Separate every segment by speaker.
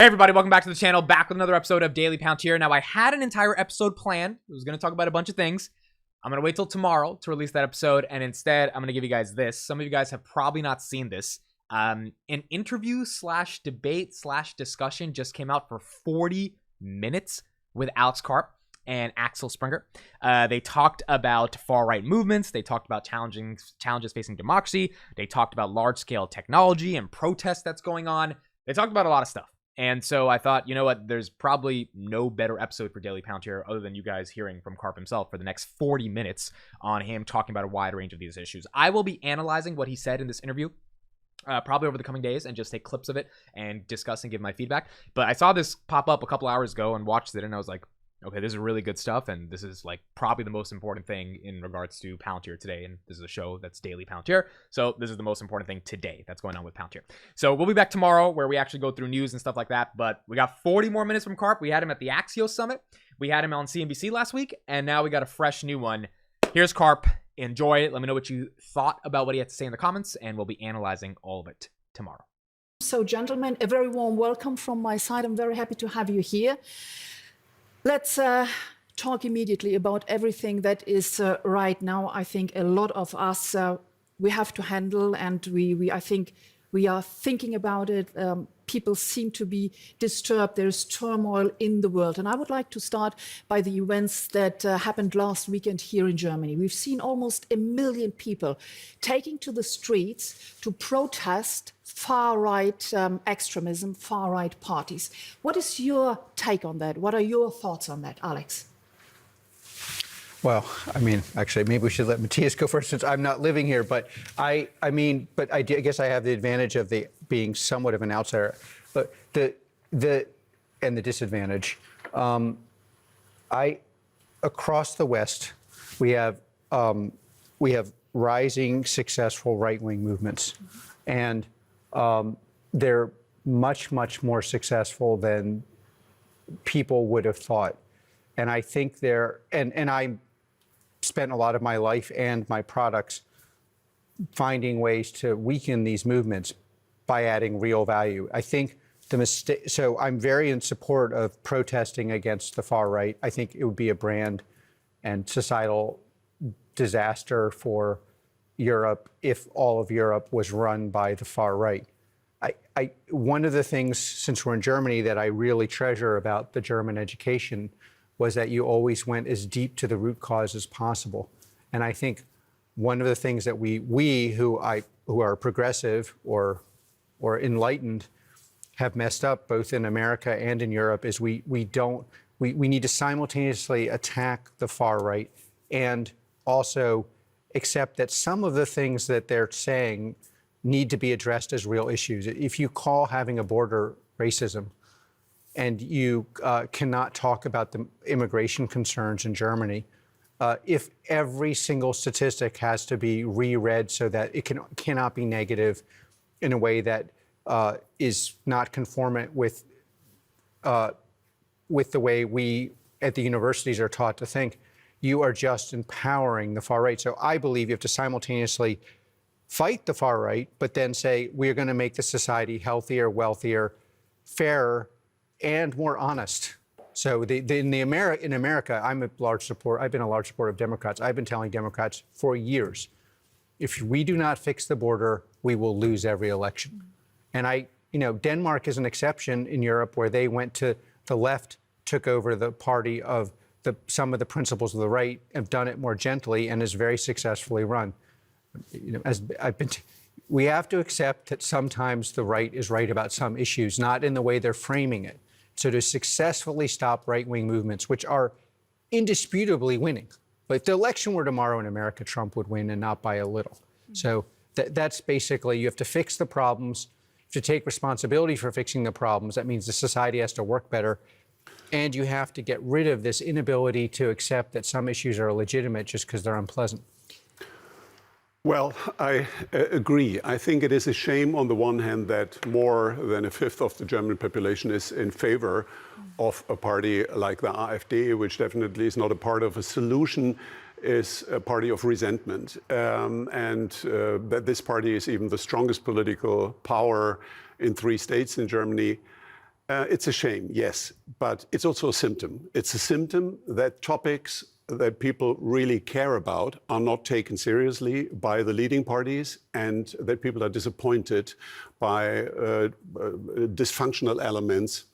Speaker 1: Hey everybody, welcome back to the channel, back with another episode of Daily Palantir. Now, I had an entire episode planned. I was going to talk about a bunch of things. I'm going to wait till tomorrow to release that episode, and instead, I'm going to give you guys this. Some of you guys have probably not seen this. An interview slash debate slash discussion just came out for 40 minutes with Karp and Axel Springer. They talked about far-right movements. They talked about challenges facing democracy. They talked about large-scale technology and protests that's going on. They talked about a lot of stuff. And so I thought, you know what, there's probably no better episode for Daily Palantir other than you guys hearing from Karp himself for the next 40 minutes on him talking about a wide range of these issues. I will be analyzing what he said in this interview probably over the coming days and just take clips of it and discuss and give my feedback. But I saw this pop up a couple hours ago and watched it, and I was like, okay, this is really good stuff, and this is like probably the most important thing in regards to Palantir today, and this is a show that's Daily Palantir, so this is the most important thing today that's going on with Palantir. So we'll be back tomorrow where we actually go through news and stuff like that, but we got 40 more minutes from Karp. We had him at the Axios Summit, we had him on CNBC last week, and now we got a fresh new one. Here's Karp. Enjoy it. Let me know what you thought about what he had to say in the comments, and we'll be analyzing all of it tomorrow.
Speaker 2: So, gentlemen, a very warm welcome from my side. I'm very happy to have you here. Let's talk immediately about everything that is right now. I think a lot of us, we have to handle, and I think we are thinking about it. People seem to be disturbed. There's turmoil in the world. And I would like to start by the events that happened last weekend here in Germany. We've seen almost 1 million people taking to the streets to protest far-right extremism, far-right parties. What is your take on that? What are your thoughts on that, Alex?
Speaker 3: Well, I mean, actually, maybe we should let Matthias go first since I'm not living here. But I guess I have the advantage of being somewhat of an outsider. But the disadvantage, across the West, we have rising successful right-wing movements, and they're much more successful than people would have thought. And I think and I spent a lot of my life and my products finding ways to weaken these movements by adding real value. I think so I'm very in support of protesting against the far right. I think it would be a brand and societal disaster for Europe if all of Europe was run by the far right. One of the things, since we're in Germany, that I really treasure about the German education was that you always went as deep to the root cause as possible. And I think one of the things that we who are progressive or enlightened have messed up both in America and in Europe is we need to simultaneously attack the far right and also accept that some of the things that they're saying need to be addressed as real issues. If you call having a border racism, and you cannot talk about the immigration concerns in Germany, if every single statistic has to be reread so that it cannot be negative in a way that is not conformant with the way we at the universities are taught to think, you are just empowering the far right. So I believe you have to simultaneously fight the far right, but then say, we're going to make the society healthier, wealthier, fairer, and more honest. So in America, I've been a large supporter of Democrats. I've been telling Democrats for years, if we do not fix the border, we will lose every election. And Denmark is an exception in Europe where they went to the left, took over the party of some of the principles of the right, have done it more gently, and is very successfully run. We have to accept that sometimes the right is right about some issues, not in the way they're framing it. So to successfully stop right-wing movements, which are indisputably winning. But if the election were tomorrow in America, Trump would win, and not by a little. So that's basically, you have to fix the problems, you have to take responsibility for fixing the problems. That means the society has to work better. And you have to get rid of this inability to accept that some issues are legitimate just because they're unpleasant.
Speaker 4: Well, I agree. I think it is a shame on the one hand that more than a fifth of the German population is in favor of a party like the AfD, which definitely is not a part of a solution, is a party of resentment. That this party is even the strongest political power in 3 states in Germany. It's a shame, yes, but it's also a symptom. It's a symptom that topics that people really care about are not taken seriously by the leading parties, and that people are disappointed by dysfunctional elements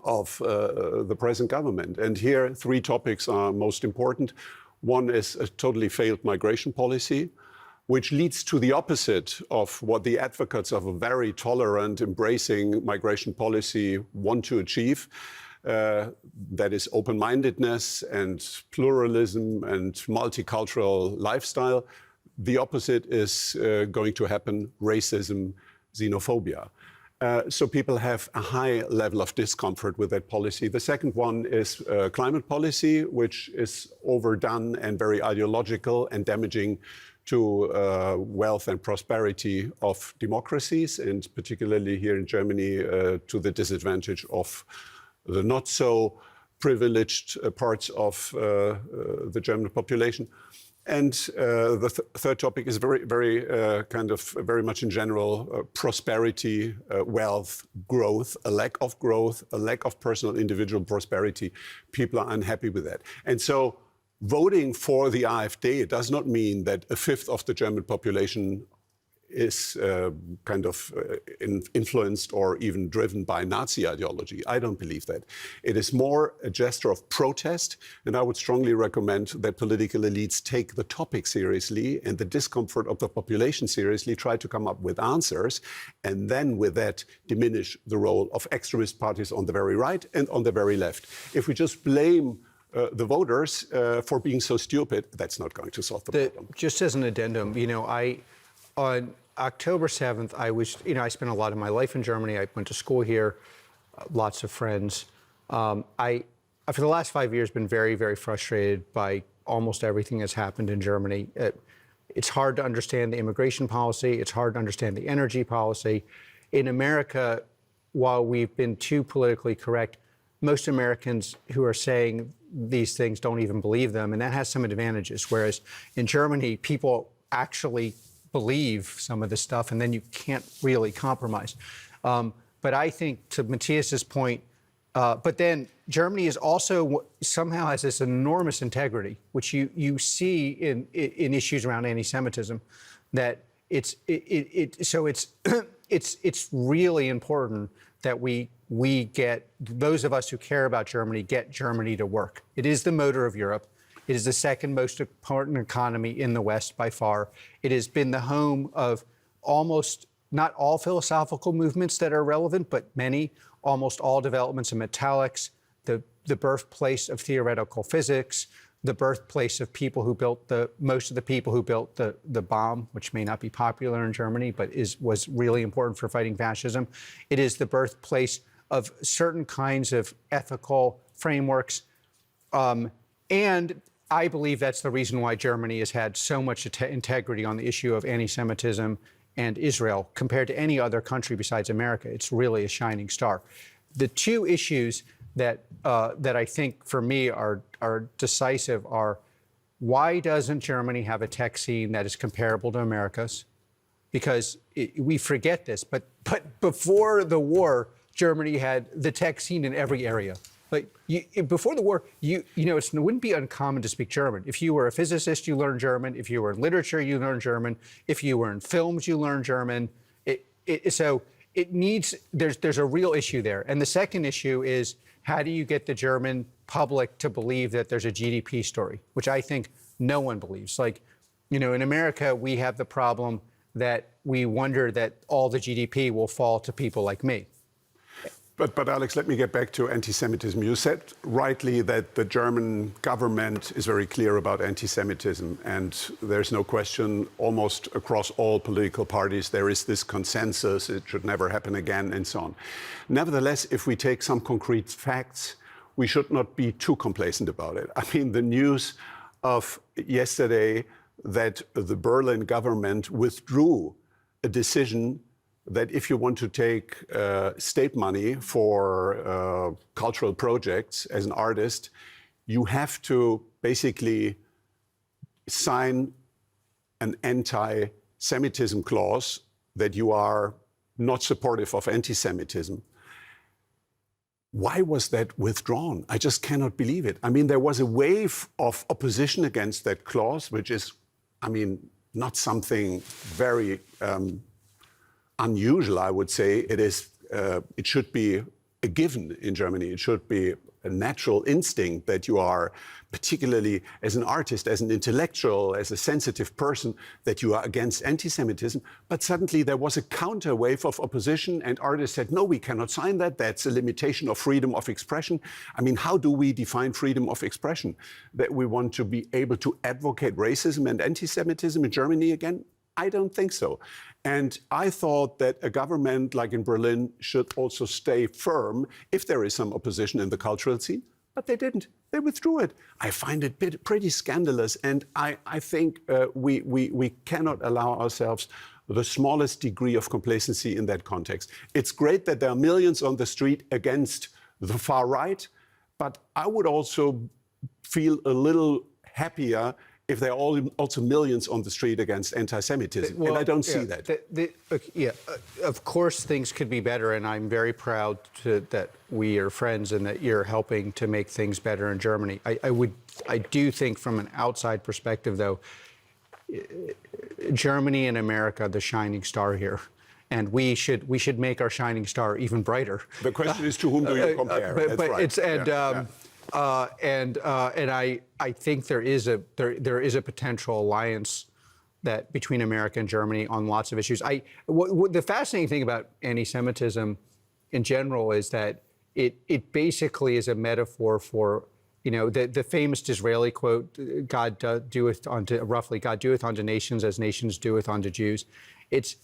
Speaker 4: of the present government. And here, three topics are most important. One is a totally failed migration policy, which leads to the opposite of what the advocates of a very tolerant, embracing migration policy want to achieve. That is open-mindedness and pluralism and multicultural lifestyle. The opposite is going to happen: racism, xenophobia. So people have a high level of discomfort with that policy. The second one is climate policy, which is overdone and very ideological and damaging to wealth and prosperity of democracies, and particularly here in Germany, to the disadvantage of the not so privileged parts of the German population. And the third topic is very much in general prosperity, wealth, growth, a lack of personal individual prosperity. People are unhappy with that. And so voting for the AfD does not mean that a fifth of the German population is influenced or even driven by Nazi ideology. I don't believe that. It is more a gesture of protest, and I would strongly recommend that political elites take the topic seriously and the discomfort of the population seriously, try to come up with answers, and then with that diminish the role of extremist parties on the very right and on the very left. If we just blame the voters for being so stupid, that's not going to solve the problem.
Speaker 3: Just as an addendum, on October 7th, I spent a lot of my life in Germany. I went to school here, lots of friends. I, for the last 5 years, been very, very frustrated by almost everything that's happened in Germany. It's hard to understand the immigration policy. It's hard to understand the energy policy. In America, while we've been too politically correct, most Americans who are saying these things don't even believe them, and that has some advantages. Whereas in Germany, people actually believe some of this stuff, and then you can't really compromise. But I think, to Matthias's point, but then Germany is also somehow has this enormous integrity, which you see in issues around anti-Semitism, that it's really important that we get, those of us who care about Germany, get Germany to work. It is the motor of Europe. It is the second most important economy in the West by far. It has been the home of almost, not all philosophical movements that are relevant, but many, almost all developments in metallics, the birthplace of theoretical physics, the birthplace of people who built most of the people who built the bomb, which may not be popular in Germany, but was really important for fighting fascism. It is the birthplace of certain kinds of ethical frameworks. And I believe that's the reason why Germany has had so much integrity on the issue of anti-Semitism and Israel compared to any other country besides America. It's really a shining star. The two issues that I think for me are decisive are, why doesn't Germany have a tech scene that is comparable to America's? Because we forget this, but before the war, Germany had the tech scene in every area. Like before the war, it wouldn't be uncommon to speak German. If you were a physicist, you learned German. If you were in literature, you learned German. If you were in films, you learned German. So it needs, there's a real issue there. And the second issue is, how do you get the German public to believe that there's a GDP story, which I think no one believes. Like, in America, we have the problem that we wonder that all the GDP will fall to people like me.
Speaker 4: But Alex, let me get back to anti-Semitism. You said rightly that the German government is very clear about anti-Semitism, and there's no question, almost across all political parties, there is this consensus, it should never happen again, and so on. Nevertheless, if we take some concrete facts, we should not be too complacent about it. I mean, the news of yesterday that the Berlin government withdrew a decision that if you want to take state money for cultural projects as an artist, you have to basically sign an anti-Semitism clause that you are not supportive of anti-Semitism. why was that withdrawn? I just cannot believe it. I mean, there was a wave of opposition against that clause, which is, I mean, not something very unusual, I would say. It should be a given in Germany. It should be a natural instinct that you are, particularly as an artist, as an intellectual, as a sensitive person, that you are against anti-Semitism. But suddenly there was a counter wave of opposition, and artists said, no, we cannot sign that. That's a limitation of freedom of expression. I mean, how do we define freedom of expression? That we want to be able to advocate racism and anti-Semitism in Germany again? I don't think so. And I thought that a government like in Berlin should also stay firm if there is some opposition in the cultural scene. But they didn't. They withdrew it. I find it pretty scandalous. And I think we cannot allow ourselves the smallest degree of complacency in that context. It's great that there are millions on the street against the far right, but I would also feel a little happier if there are also millions on the street against anti-Semitism. Well, and I don't see that.
Speaker 3: Of course, things could be better, and I'm very proud that we are friends and that you're helping to make things better in Germany. I do think from an outside perspective, though, Germany and America, the shining star here. And we should make our shining star even brighter.
Speaker 4: The question is, to whom do you compare? That's right.
Speaker 3: I think there is a potential alliance that between America and Germany on lots of issues. The fascinating thing about anti-Semitism in general is that it basically is a metaphor for, you know, the famous Disraeli quote, God doeth unto nations as nations doeth unto Jews. It's,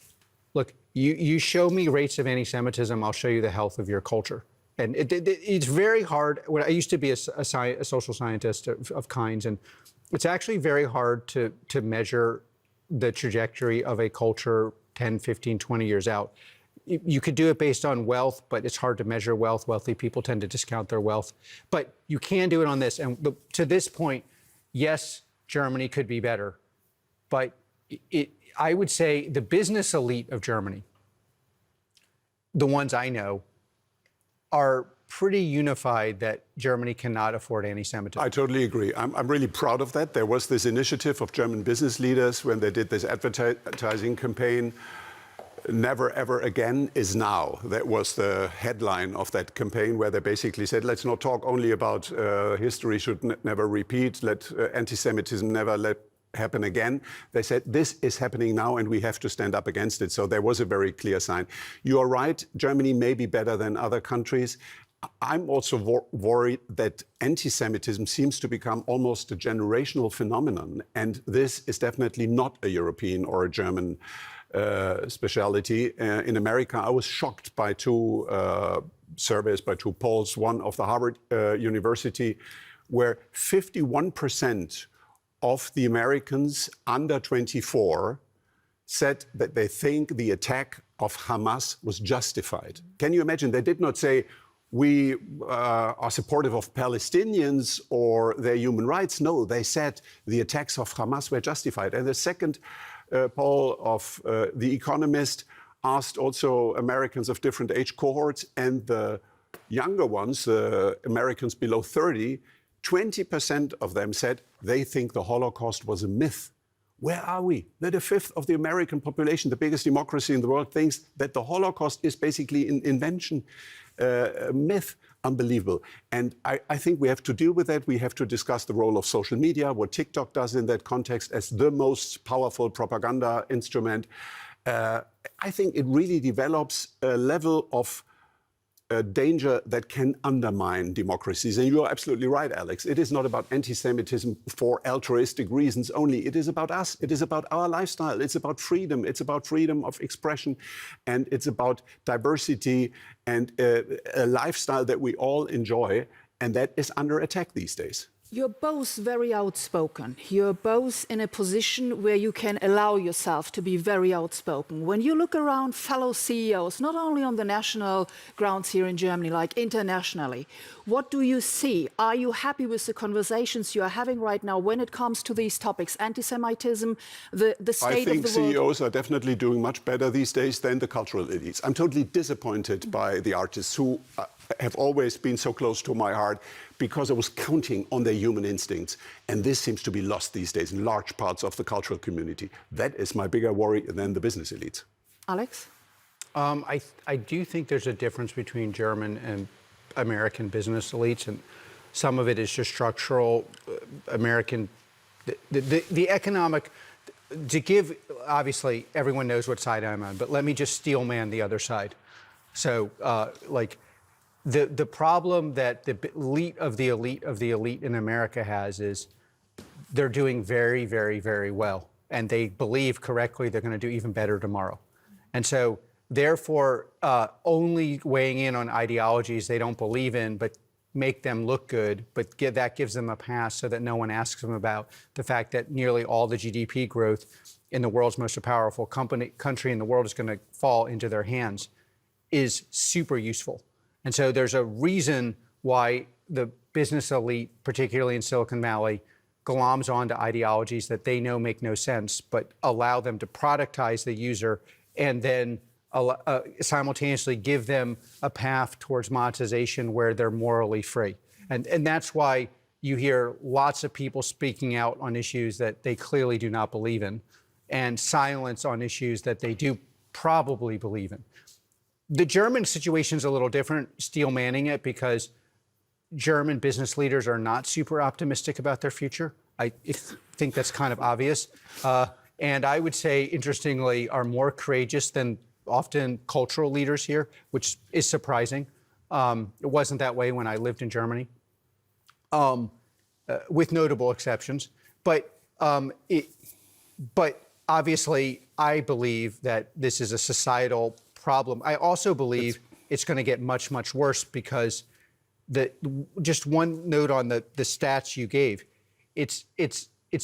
Speaker 3: look, you show me rates of anti-Semitism, I'll show you the health of your culture. And it's very hard. When I used to be a social scientist of kinds, and it's actually very hard to measure the trajectory of a culture 10, 15, 20 years out. You could do it based on wealth, but it's hard to measure wealth. Wealthy people tend to discount their wealth. But you can do it on this. And to this point, yes, Germany could be better. But I would say the business elite of Germany, the ones I know, are pretty unified that Germany cannot afford anti-Semitism.
Speaker 4: I totally agree. I'm really proud of that. There was this initiative of German business leaders when they did this advertising campaign, Never Ever Again is Now. That was the headline of that campaign, where they basically said, let's not talk only about history should never repeat, let anti-Semitism never let happen again. They said, this is happening now and we have to stand up against it. So there was a very clear sign. You are right, Germany may be better than other countries. I'm also worried that anti-Semitism seems to become almost a generational phenomenon. And this is definitely not a European or a German speciality. In America, I was shocked by two surveys, by two polls, one of the Harvard University, where 51% of the Americans under 24 said that they think the attack of Hamas was justified. Can you imagine? They did not say, we are supportive of Palestinians or their human rights. No, they said the attacks of Hamas were justified. And the second poll of The Economist asked also Americans of different age cohorts, and the younger ones, Americans below 30, 20% of them said they think the Holocaust was a myth. Where are we? That a fifth of the American population, the biggest democracy in the world, thinks that the Holocaust is basically an invention, a myth. Unbelievable. And I think we have to deal with that. We have to discuss the role of social media, what TikTok does in that context as the most powerful propaganda instrument. I think it really develops a level of danger that can undermine democracies. And you are absolutely right, Alex. It is not about anti-Semitism for altruistic reasons only. It is about us. It is about our lifestyle. It's about freedom. It's about freedom of expression. And it's about diversity and a lifestyle that we all enjoy. And that is under attack these days.
Speaker 2: You're both very outspoken. You're both in a position where you can allow yourself to be very outspoken. When you look around fellow CEOs, not only on the national grounds here in Germany, like internationally, what do you see? Are you happy with the conversations you are having right now when it comes to these topics, anti-Semitism, the state of the world?
Speaker 4: I think CEOs are definitely doing much better these days than the cultural elites. I'm totally disappointed by the artists who have always been so close to my heart because I was counting on their human instincts. And this seems to be lost these days in large parts of the cultural community. That is my bigger worry than the business elites.
Speaker 2: Alex?
Speaker 3: I do think there's a difference between German and American business elites, and some of it is just structural. American, the economic, to give, obviously, everyone knows what side I'm on, but let me just steel man the other side. So, the problem that the elite of the elite of the elite in America has is they're doing very, very, very well. And they believe correctly they're going to do even better tomorrow. And so, therefore, only weighing in on ideologies they don't believe in, but make them look good, but that gives them a pass so that no one asks them about the fact that nearly all the GDP growth in the world's most powerful country in the world is going to fall into their hands is super useful. And so there's a reason why the business elite, particularly in Silicon Valley, gloms onto ideologies that they know make no sense, but allow them to productize the user and then simultaneously give them a path towards monetization where they're morally free. And that's why you hear lots of people speaking out on issues that they clearly do not believe in, and silence on issues that they do probably believe in. The German situation is a little different, steel manning it, because German business leaders are not super optimistic about their future. I think that's kind of obvious. And I would say, interestingly, are more courageous than often cultural leaders here, which is surprising. It wasn't that way when I lived in Germany, with notable exceptions. But obviously, I believe that this is a societal problem. I also believe it's going to get much, much worse because just one note on the stats you gave, it's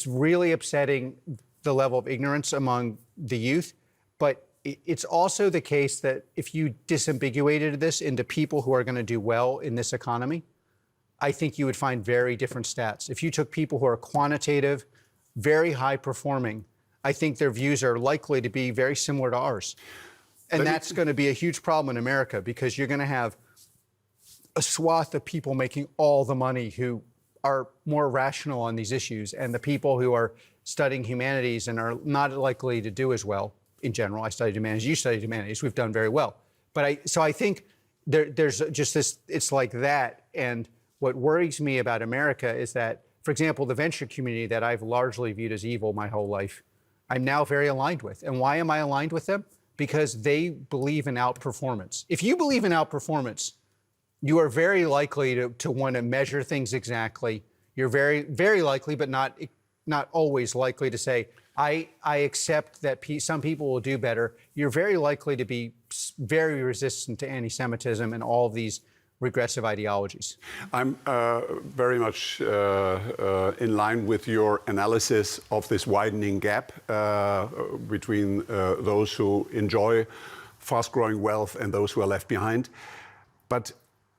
Speaker 3: really upsetting the level of ignorance among the youth, but it's also the case that if you disambiguated this into people who are going to do well in this economy, I think you would find very different stats. If you took people who are quantitative, very high performing, I think their views are likely to be very similar to ours. And that's going to be a huge problem in America because you're going to have a swath of people making all the money who are more rational on these issues, and the people who are studying humanities and are not likely to do as well in general. I studied humanities, you studied humanities, we've done very well. But so I think there's just this, it's like that. And what worries me about America is that, for example, the venture community that I've largely viewed as evil my whole life, I'm now very aligned with. And why am I aligned with them? Because they believe in outperformance. If you believe in outperformance, you are very likely to want to measure things exactly. You're very, very likely, but not always likely to say, I accept that some people will do better. You're very likely to be very resistant to anti-Semitism and all of these regressive ideologies.
Speaker 4: I'm very much in line with your analysis of this widening gap between those who enjoy fast-growing wealth and those who are left behind. But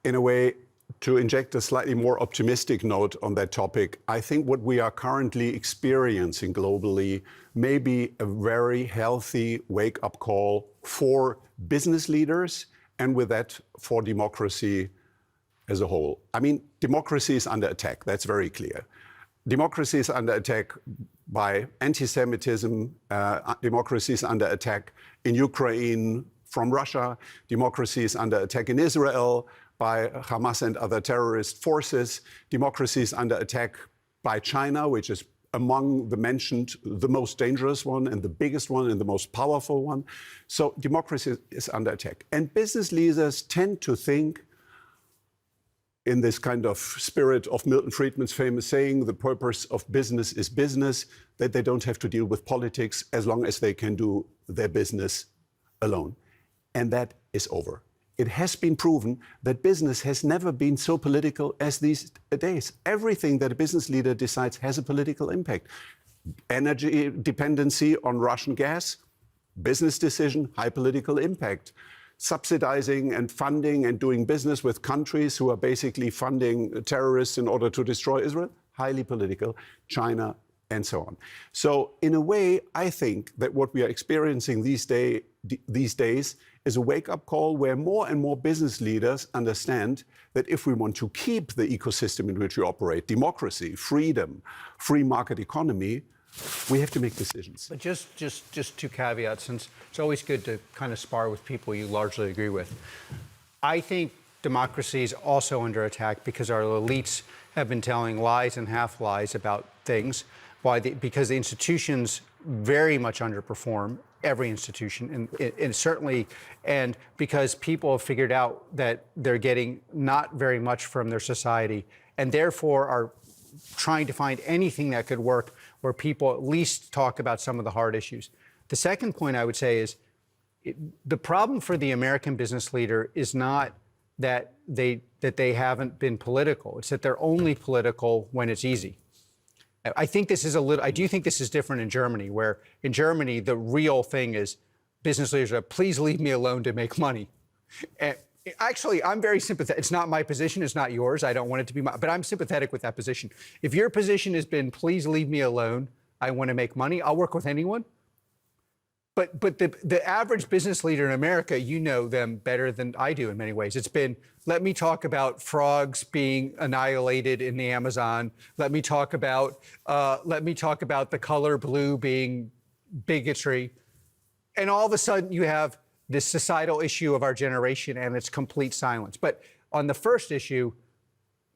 Speaker 4: in a way, to inject a slightly more optimistic note on that topic, I think what we are currently experiencing globally may be a very healthy wake-up call for business leaders and with that for democracy as a whole. I mean, democracy is under attack, that's very clear. Democracy is under attack by anti-Semitism, democracy is under attack in Ukraine from Russia, democracy is under attack in Israel by Hamas and other terrorist forces. Democracy is under attack by China, which is among the mentioned, the most dangerous one and the biggest one and the most powerful one. So democracy is under attack. And business leaders tend to think in this kind of spirit of Milton Friedman's famous saying, the purpose of business is business, that they don't have to deal with politics as long as they can do their business alone. And that is over. It has been proven that business has never been so political as these days. Everything that a business leader decides has a political impact. Energy dependency on Russian gas, business decision, high political impact. Subsidizing and funding and doing business with countries who are basically funding terrorists in order to destroy Israel, highly political, China, and so on. So in a way, I think that what we are experiencing these days is a wake-up call where more and more business leaders understand that if we want to keep the ecosystem in which we operate, democracy, freedom, free market economy, we have to make decisions.
Speaker 3: But just two caveats, since it's always good to kind of spar with people you largely agree with. I think democracy is also under attack because our elites have been telling lies and half-lies about things, because the institutions very much underperform, every institution, and certainly, and because people have figured out that they're getting not very much from their society, and therefore are trying to find anything that could work where people at least talk about some of the hard issues. The second point I would say is the problem for the American business leader is not that they haven't been political. It's that they're only political when it's easy. I think this is I do think this is different in Germany, where in Germany, the real thing is business leaders are, please leave me alone to make money. And actually, I'm very sympathetic. It's not my position. It's not yours. I don't want it to be but I'm sympathetic with that position. If your position has been, please leave me alone, I want to make money, I'll work with anyone. But the average business leader in America, you know them better than I do in many ways. It's been, let me talk about frogs being annihilated in the Amazon. Let me talk about the color blue being bigotry. And all of a sudden you have this societal issue of our generation and it's complete silence. But on the first issue,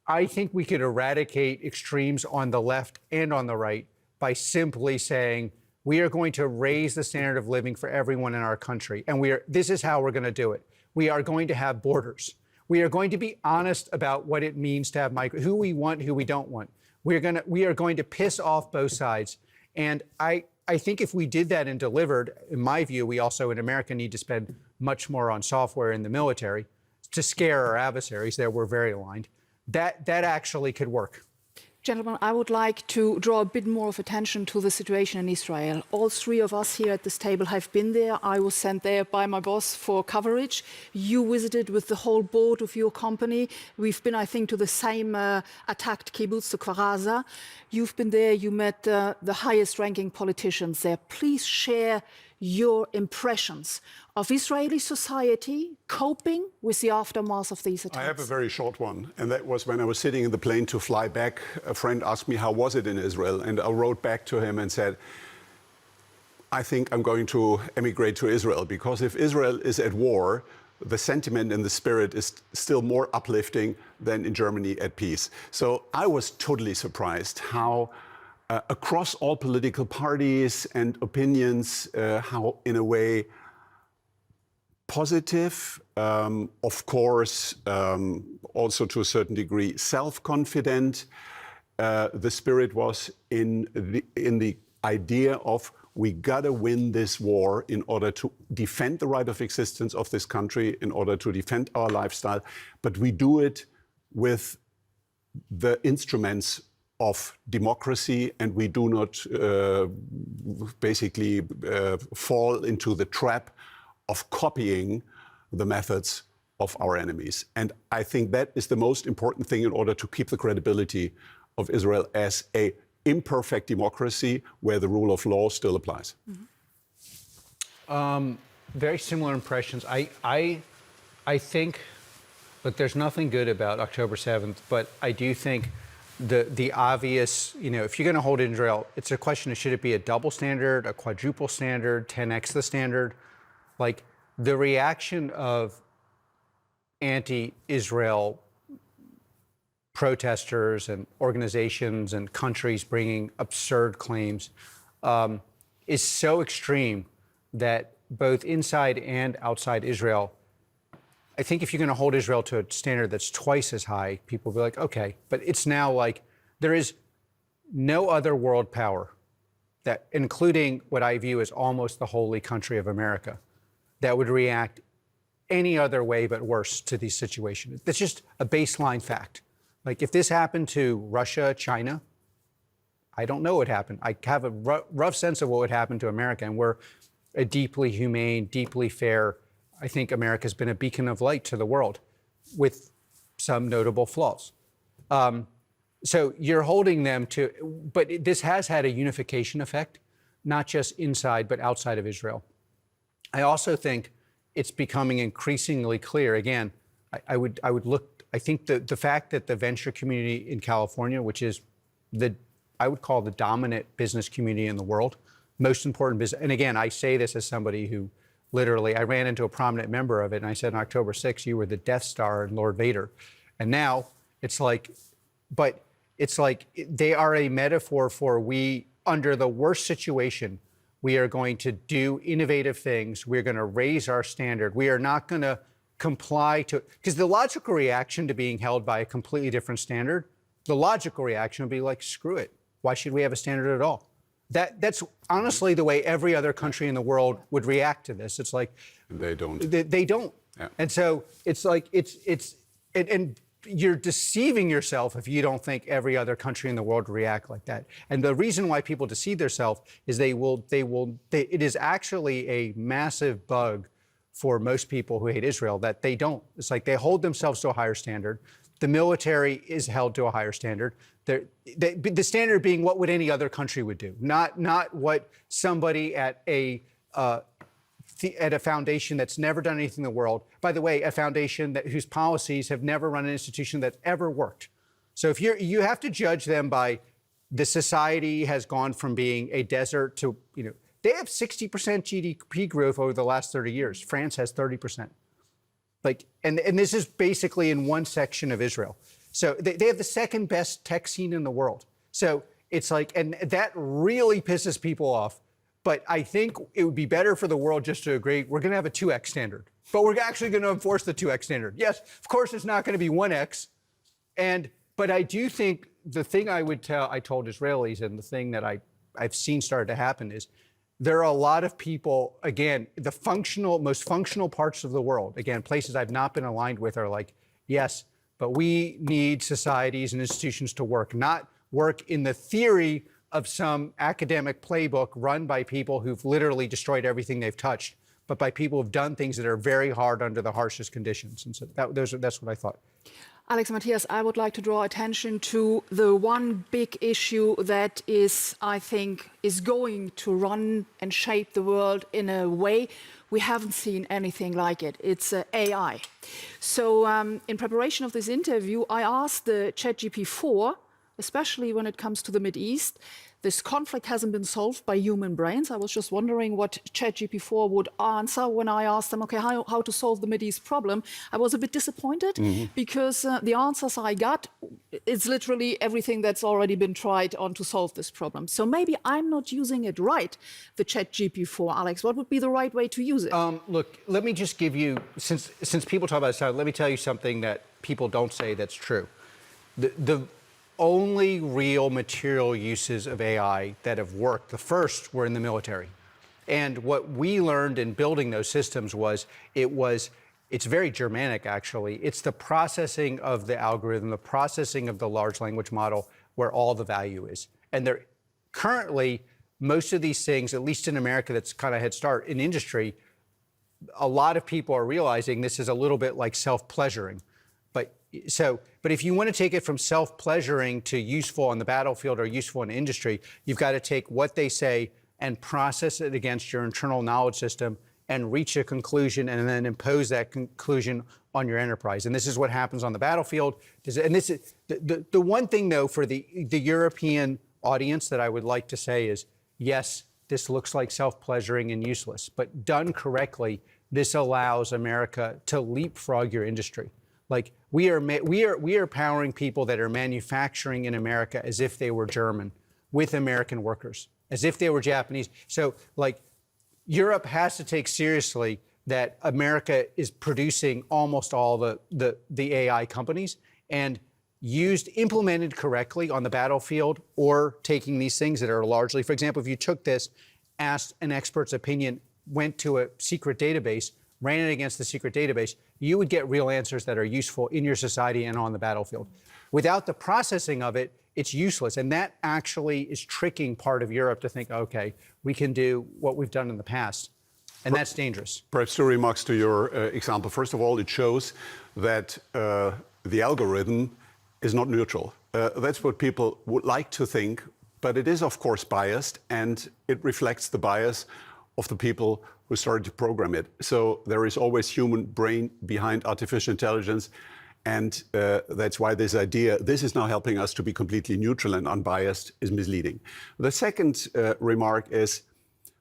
Speaker 3: I think we could eradicate extremes on the left and on the right by simply saying, we are going to raise the standard of living for everyone in our country. And this is how we're going to do it. We are going to have borders. We are going to be honest about what it means to have who we want, who we don't want. We are going to piss off both sides. And I think if we did that and delivered, in my view, we also in America need to spend much more on software in the military to scare our adversaries. There we're very aligned. That actually could work.
Speaker 2: Gentlemen, I would like to draw a bit more of attention to the situation in Israel. All three of us here at this table have been there. I was sent there by my boss for coverage. You visited with the whole board of your company. We've been, I think, to the same attacked kibbutz, the Kfar Aza. You've been there. You met the highest-ranking politicians there. Please share your impressions of Israeli society coping with the aftermath of these attacks.
Speaker 4: I have a very short one, and that was when I was sitting in the plane to fly back. A friend asked me, how was it in Israel? And I wrote back to him and said, I think I'm going to emigrate to Israel, because if Israel is at war, the sentiment and the spirit is still more uplifting than in Germany at peace. So I was totally surprised how across all political parties and opinions, how in a way positive, of course, also to a certain degree self-confident. The spirit was in the idea of, we gotta win this war in order to defend the right of existence of this country, in order to defend our lifestyle, but we do it with the instruments of democracy, and we do not basically fall into the trap of copying the methods of our enemies. And I think that is the most important thing in order to keep the credibility of Israel as an imperfect democracy where the rule of law still applies.
Speaker 3: Mm-hmm. Very similar impressions. I think, look, there's nothing good about October 7th, but I do think the obvious, if you're going to hold Israel, it's a question of should it be a double standard, a quadruple standard, 10x the standard? Like the reaction of anti-Israel protesters and organizations and countries bringing absurd claims is so extreme that both inside and outside Israel, I think if you're going to hold Israel to a standard that's twice as high, people will be like, okay. But it's now like there is no other world power that, including what I view as almost the holy country of America, that would react any other way but worse to these situations. That's just a baseline fact. Like if this happened to Russia, China, I don't know what happened. I have a rough sense of what would happen to America, and we're a deeply humane, deeply fair. I think America's been a beacon of light to the world with some notable flaws. So you're holding them to, but this has had a unification effect, not just inside, but outside of Israel. I also think it's becoming increasingly clear. Again, I would look. I think the fact that the venture community in California, which is I would call the dominant business community in the world, most important business. And again, I say this as somebody who literally, I ran into a prominent member of it, and I said on October 6th, you were the Death Star and Lord Vader. And now it's like, but it's like they are a metaphor for we, under the worst situation, we are going to do innovative things. We're going to raise our standard. We are not going to comply to, because the logical reaction to being held by a completely different standard, the logical reaction would be like, screw it. Why should we have a standard at all? That's honestly the way every other country in the world would react to this. It's like
Speaker 4: they don't.
Speaker 3: They don't.
Speaker 4: Yeah.
Speaker 3: And so it's like and you're deceiving yourself if you don't think every other country in the world would react like that. And the reason why people deceive themselves is it is actually a massive bug for most people who hate Israel that they don't. It's like they hold themselves to a higher standard. The military is held to a higher standard. The standard being what would any other country would do, not what somebody at a foundation that's never done anything in the world. By the way, a foundation whose policies have never run an institution that ever worked. So if you have to judge them by the society has gone from being a desert to, they have 60% GDP growth over the last 30 years. France has 30%. And this is basically in one section of Israel. So they have the second best tech scene in the world. So it's like, and that really pisses people off. But I think it would be better for the world just to agree, we're going to have a 2x standard. But we're actually going to enforce the 2x standard. Yes, of course, it's not going to be 1x. But I do think the thing I told Israelis, and the thing that I've seen started to happen is, there are a lot of people, again, the most functional parts of the world, again, places I've not been aligned with are like, yes, but we need societies and institutions to work, not work in the theory of some academic playbook run by people who've literally destroyed everything they've touched, but by people who've done things that are very hard under the harshest conditions. And so that's what I thought.
Speaker 2: Alex, Matthias, I would like to draw attention to the one big issue that I think, is going to run and shape the world in a way we haven't seen anything like it. It's AI. So in preparation of this interview, I asked the ChatGPT-4, especially when it comes to the Mideast, this conflict hasn't been solved by human brains. I was just wondering what ChatGPT-4 would answer when I asked them, okay, how to solve the Mideast problem. I was a bit disappointed because the answers I got, it's literally everything that's already been tried on to solve this problem. So maybe I'm not using it right, the ChatGPT-4. Alex, what would be the right way to use it?
Speaker 3: Look, let me just give you, since people talk about this, let me tell you something that people don't say that's true. The only real material uses of AI that have worked, the first were in the military. And what we learned in building those systems was it's very Germanic, actually. It's the processing of the algorithm, the processing of the large language model where all the value is. And currently, most of these things, at least in America, that's kind of head start in industry, a lot of people are realizing this is a little bit like self-pleasuring. But if you want to take it from self-pleasuring to useful on the battlefield or useful in industry, you've got to take what they say and process it against your internal knowledge system and reach a conclusion and then impose that conclusion on your enterprise. And this is what happens on the battlefield. And this is the one thing, though, for the European audience that I would like to say is, yes, this looks like self-pleasuring and useless, but done correctly, this allows America to leapfrog your industry. Like we are powering people that are manufacturing in America as if they were German, with American workers, as if they were Japanese. So like Europe has to take seriously that America is producing almost all the AI companies, and implemented correctly on the battlefield, or taking these things that are largely, for example, if you took this, asked an expert's opinion, went to a secret database, ran it against the secret database, you would get real answers that are useful in your society and on the battlefield. Without the processing of it, it's useless. And that actually is tricking part of Europe to think, okay, we can do what we've done in the past. And that's dangerous.
Speaker 4: Perhaps 2 remarks to your example. First of all, it shows that the algorithm is not neutral. That's what people would like to think, but it is, of course, biased, and it reflects the bias of the people who started to program it. So there is always human brain behind artificial intelligence. And that's why this idea, this is now helping us to be completely neutral and unbiased, is misleading. The second remark is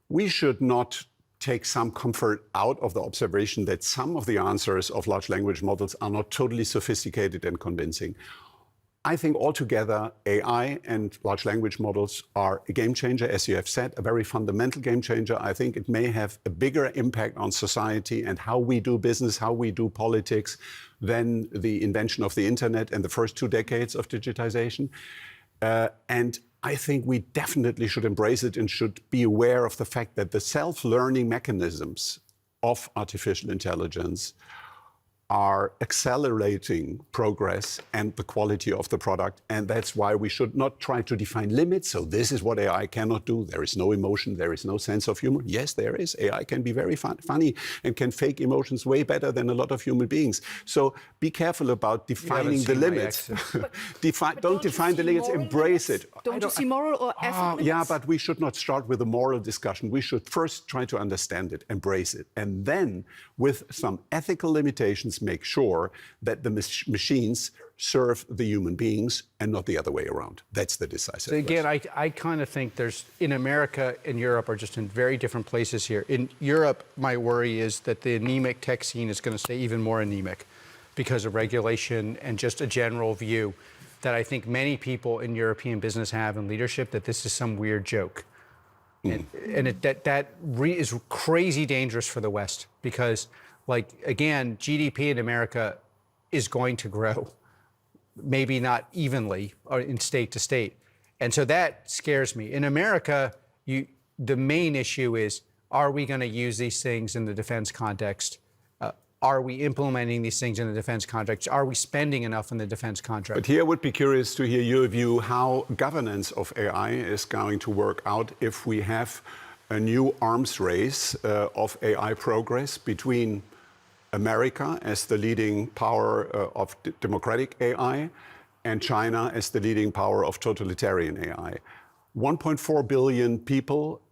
Speaker 4: we should not take some comfort out of the observation that some of the answers of large language models are not totally sophisticated and convincing. I think altogether, AI and large language models are a game changer, as you have said, a very fundamental game changer. I think it may have a bigger impact on society and how we do business, how we do politics, than the invention of the internet and the first 2 decades of digitization. And I think we definitely should embrace it and should be aware of the fact that the self-learning mechanisms of artificial intelligence are accelerating progress and the quality of the product. And that's why we should not try to define limits. So this is what AI cannot do. There is no emotion. There is no sense of humor. Yes, there is. AI can be very funny and can fake emotions way better than a lot of human beings. So be careful about defining the limits. Don't define the limits, embrace it.
Speaker 2: Don't you see moral or ethical limits?
Speaker 4: Yeah, but we should not start with a moral discussion. We should first try to understand it, embrace it, and then with some ethical limitations, make sure that the machines serve the human beings and not the other way around. That's the decisive
Speaker 3: So again,
Speaker 4: question.
Speaker 3: I kind of think in America and Europe are just in very different places here. In Europe, my worry is that the anemic tech scene is going to stay even more anemic because of regulation and just a general view that I think many people in European business have in leadership, that this is some weird joke. And that is crazy dangerous for the West because, like, again, GDP in America is going to grow, maybe not evenly or in state to state. And so that scares me. In America, the main issue is, are we going to use these things in the defense context? Are we implementing these things in the defense context? Are we spending enough in the defense contract?
Speaker 4: But here I would be curious to hear your view how governance of AI is going to work out if we have a new arms race of AI progress between America as the leading power of democratic AI and China as the leading power of totalitarian AI. 1.4 billion people,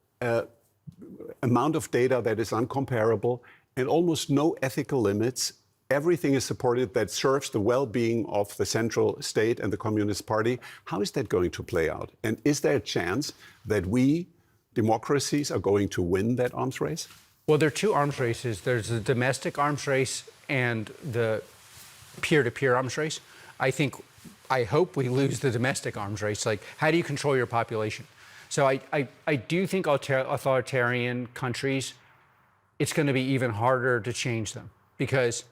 Speaker 4: amount of data that is uncomparable, and almost no ethical limits. Everything is supported that serves the well-being of the central state and the Communist Party. How is that going to play out? And is there a chance that we, democracies, are going to win that arms race?
Speaker 3: Well, there are two arms races. There's the domestic arms race and the peer-to-peer arms race. I hope we lose the domestic arms race. Like, how do you control your population? So I do think authoritarian countries, it's going to be even harder to change them because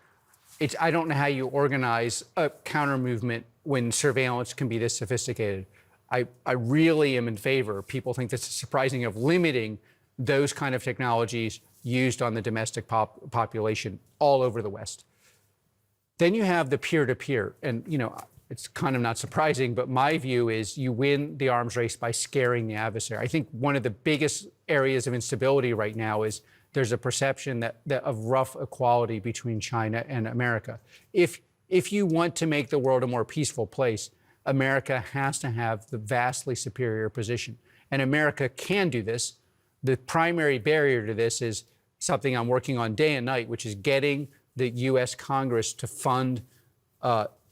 Speaker 3: I don't know how you organize a counter movement when surveillance can be this sophisticated. I really am in favor. People think this is surprising of limiting those kind of technologies used on the domestic population all over the West. Then you have the peer-to-peer, and it's kind of not surprising, but my view is you win the arms race by scaring the adversary. I think one of the biggest areas of instability right now is there's a perception that of rough equality between China and America. If you want to make the world a more peaceful place, America has to have the vastly superior position, and America can do this. The primary barrier to this is something I'm working on day and night, which is getting the U.S. Congress to fund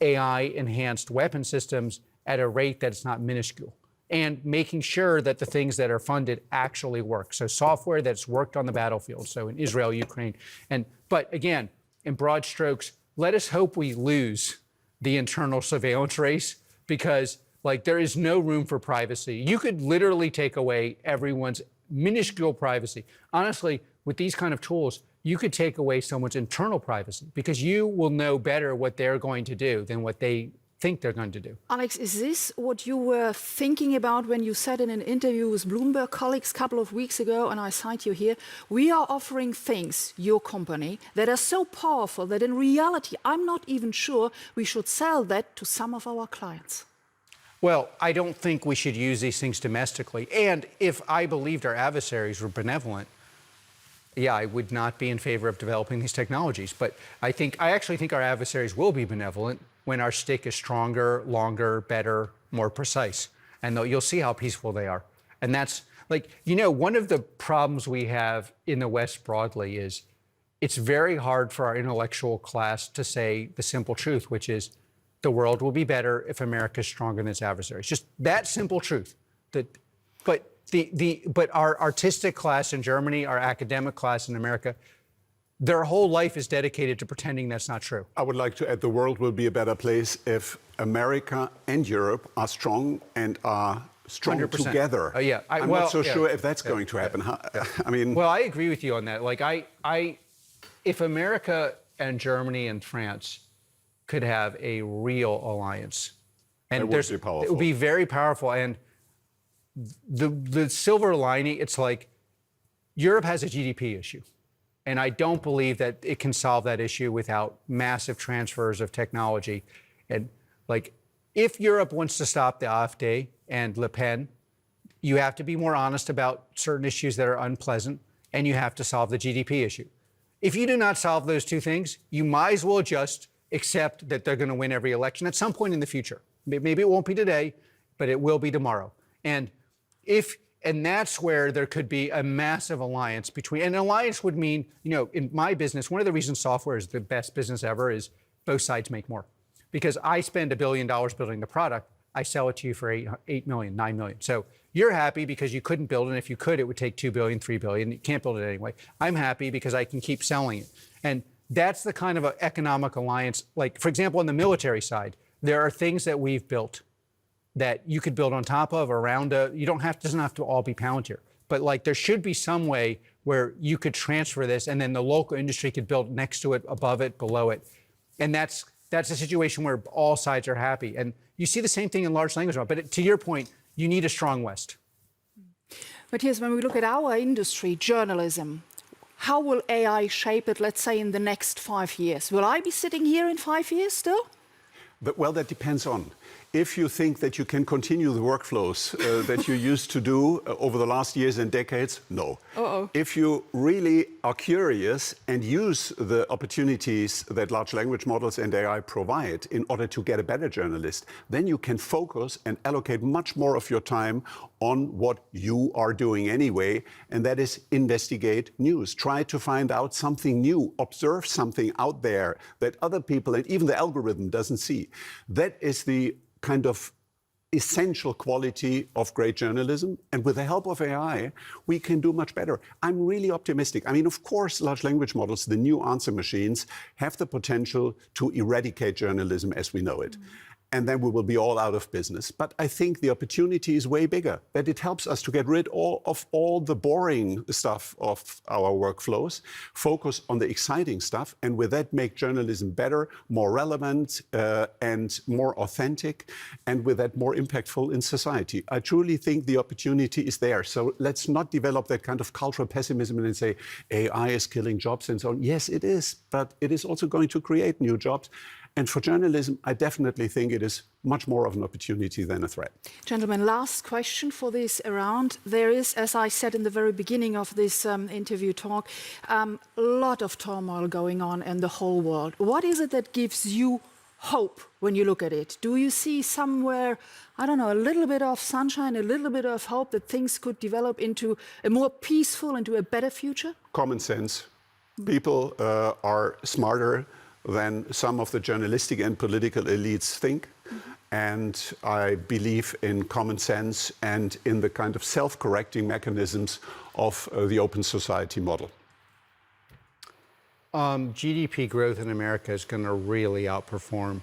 Speaker 3: AI-enhanced weapon systems at a rate that's not minuscule, and making sure that the things that are funded actually work. So software that's worked on the battlefield, so in Israel, Ukraine. But again, in broad strokes, let us hope we lose the internal surveillance race because, like, there is no room for privacy. You could literally take away everyone's minuscule privacy. Honestly, with these kind of tools, you could take away someone's internal privacy because you will know better what they're going to do than what they think they're going to do.
Speaker 2: Alex, is this what you were thinking about when you said in an interview with Bloomberg colleagues a couple of weeks ago, and I cite you here, we are offering things, your company, that are so powerful that in reality, I'm not even sure we should sell that to some of our clients?
Speaker 3: Well, I don't think we should use these things domestically. And if I believed our adversaries were benevolent, yeah, I would not be in favor of developing these technologies. But I actually think our adversaries will be benevolent when our stick is stronger, longer, better, more precise. And you'll see how peaceful they are. And that's Like, you know, one of the problems we have in the West broadly is it's very hard for our intellectual class to say the simple truth, which is the world will be better if America is stronger than its adversaries. Just that simple truth. But our artistic class in Germany, our academic class in America, their whole life is dedicated to pretending that's not true.
Speaker 4: I would like to add the world will be a better place if America and Europe are strong and are strong
Speaker 3: 100%.
Speaker 4: together.
Speaker 3: Yeah,
Speaker 4: I'm not so sure if that's going to happen. I mean,
Speaker 3: well, I agree with you on that. Like, if America and Germany and France could have a real alliance, and
Speaker 4: it would be powerful.
Speaker 3: It would be very powerful. And the silver lining, it's like Europe has a GDP issue. And I don't believe that it can solve that issue without massive transfers of technology. And like, if Europe wants to stop the AfD and Le Pen, you have to be more honest about certain issues that are unpleasant, and you have to solve the GDP issue. If you do not solve those two things, you might as well just accept that they're going to win every election at some point in the future. Maybe it won't be today, but it will be tomorrow. And that's where there could be a massive alliance between, and an alliance would mean, you know, in my business, one of the reasons software is the best business ever is both sides make more. Because I spend $1 billion building the product, I sell it to you for 8 million, 9 million. So you're happy because you couldn't build it, and if you could, it would take 2 billion, 3 billion. You can't build it anyway. I'm happy because I can keep selling it. And that's the kind of an economic alliance. Like, for example, on the military side, there are things that we've built that you could build on top of, around doesn't have to all be Palantir. But like, there should be some way where you could transfer this, and then the local industry could build next to it, above it, below it. And that's a situation where all sides are happy. And you see the same thing in large language models. But to your point, you need a strong West.
Speaker 2: But yes, when we look at our industry, journalism, how will AI shape it, let's say, in the next 5 years? Will I be sitting here in 5 years still?
Speaker 4: Well, that depends on. If you think that you can continue the workflows that you used to do over the last years and decades, no. If you really are curious and use the opportunities that large language models and AI provide in order to get a better journalist, then you can focus and allocate much more of your time on what you are doing anyway, and that is investigate news. Try to find out something new, observe something out there that other people and even the algorithm doesn't see. That is the kind of essential quality of great journalism. And with the help of AI, we can do much better. I'm really optimistic. I mean, of course, large language models, the new answer machines, have the potential to eradicate journalism as we know it. And then we will be all out of business. But I think the opportunity is way bigger, that it helps us to get rid of all the boring stuff of our workflows, focus on the exciting stuff, and with that make journalism better, more relevant, and more authentic, and with that more impactful in society. I truly think the opportunity is there. So let's not develop that kind of cultural pessimism and say AI is killing jobs and so on. Yes, it is, but it is also going to create new jobs. And for journalism, I definitely think it is much more of an opportunity than a threat.
Speaker 2: Gentlemen, last question for this round. There is, as I said in the very beginning of this interview talk, a lot of turmoil going on in the whole world. What is it that gives you hope when you look at it? Do you see somewhere, I don't know, a little bit of sunshine, a little bit of hope that things could develop into a more peaceful, into a better future?
Speaker 4: Common sense. People are smarter than some of the journalistic and political elites think. And I believe in common sense and in the kind of self-correcting mechanisms of the open society model.
Speaker 3: GDP growth in America is going to really outperform.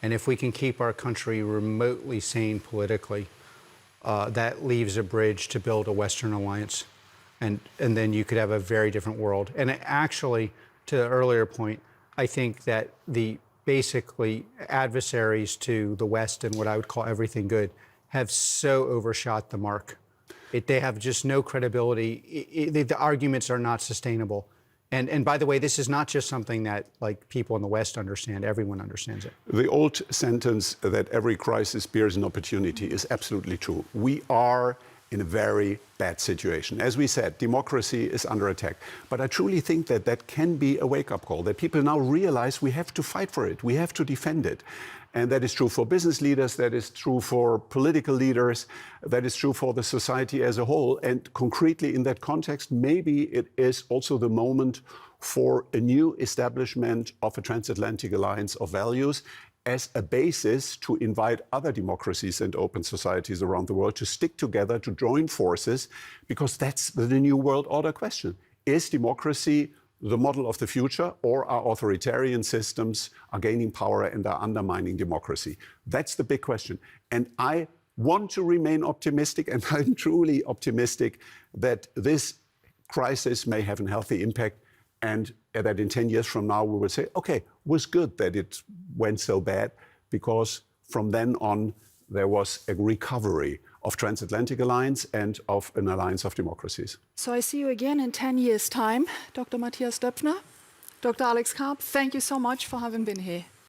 Speaker 3: And if we can keep our country remotely sane politically, that leaves a bridge to build a Western alliance. And then you could have a very different world. And actually, to the earlier point, I think that the basically adversaries to the West and what I would call everything good have so overshot the mark. They have just no credibility. The arguments are not sustainable. And by the way, this is not just something that like people in the West understand. Everyone understands it.
Speaker 4: The old sentence that every crisis bears an opportunity is absolutely true. We are in a very bad situation. As we said, democracy is under attack. But I truly think that that can be a wake-up call, that people now realize we have to fight for it, we have to defend it. And that is true for business leaders, that is true for political leaders, that is true for the society as a whole. And concretely in that context, maybe it is also the moment for a new establishment of a transatlantic alliance of values as a basis to invite other democracies and open societies around the world to stick together, to join forces, because that's the new world order question. Is democracy the model of the future, or are authoritarian systems are gaining power and are undermining democracy? That's the big question. And I want to remain optimistic, and I'm truly optimistic that this crisis may have a healthy impact, and that in 10 years from now we will say, okay, it was good that it went so bad, because from then on there was a recovery of transatlantic alliance and of an alliance of democracies.
Speaker 2: So I see you again in 10 years' time. Dr. Matthias Döpfner, Dr. Alex Karp, thank you so much for having been here.